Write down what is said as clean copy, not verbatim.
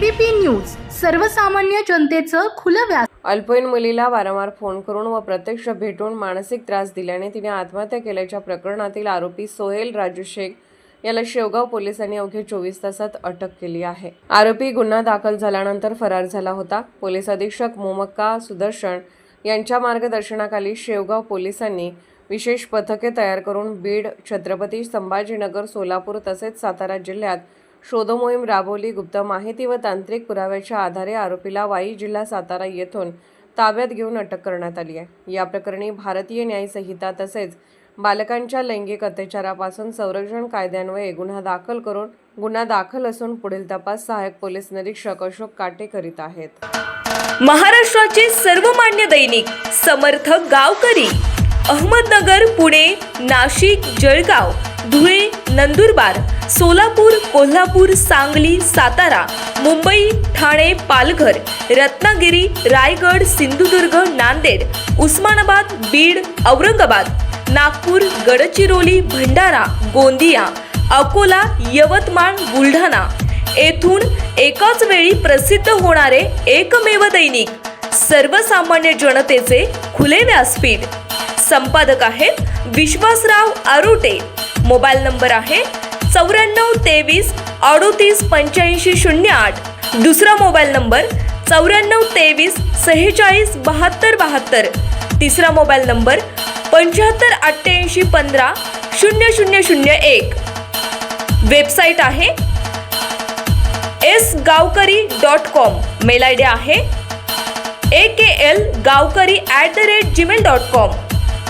ABP news सर्वसामान्य जनतेचं खुलं व्यास। अल्पवयीन मुलीला वारंवार फोन करून व प्रत्यक्ष भेटून मानसिक त्रास दिल्याने तिने आत्महत्या केल्याच्या प्रकरणातील आरोपी सोहेल राजू शेख याला शेवगाव पोलिसांनी अवघ्या 24 तासात अटक केली आहे। आरोपी गुन्हा दाखल झाल्यानंतर फरार झाला होता। पोलीस अधीक्षक मोमक्का सुदर्शन यांच्या मार्गदर्शनाखाली शेवगाव पोलिसांनी विशेष पथके तयार करून बीड, छत्रपती संभाजीनगर, सोलापूर तसेच सातारा जिल्ह्यात शोध मोहीम राबवली। गुप्त माहिती व तांत्रिक पुराव्याच्या आधारे आरोपीला वाई जिल्हा सातारा येथून ताब्यात घेऊन अटक करण्यात आली आहे। या प्रकरणी भारतीय न्याय संहिता तसेच बालकांच्या लैंगिक अत्याचारापासून संरक्षण कायद्यान्वये गुन्हा दाखल असून पुढील तपास सहाय्यक पोलीस निरीक्षक अशोक काटे करीत आहेत। महाराष्ट्राचे सर्वमान्य दैनिक समर्थ गावकरी अहमदनगर, पुणे, नाशिक, जळगाव, धुळे, नंदुरबार, सोलापूर, कोल्हापूर, सांगली, सातारा, मुंबई, ठाणे, पालघर, रत्नागिरी, रायगड, सिंधुदुर्ग, नांदेड, उस्मानाबाद, बीड, औरंगाबाद, नागपूर, गडचिरोली, भंडारा, गोंदिया, अकोला, यवतमाळ, बुलढाणा येथून एकाच वेळी प्रसिद्ध होणारे एकमेव दैनिक सर्वसामान्य जनतेचे खुले व्यासपीठ। संपादक आहेत विश्वासराव आरोटे। मोबाईल नंबर आहे 9423 38 85 08। दुसरा मोबाईल नंबर 9423 46 72 72। तिसरा मोबाईल नंबर 75 88 15 0001। वेबसाईट आहे sgavkari.com। मेल आयडी आहे akl gavkari@gmail.com।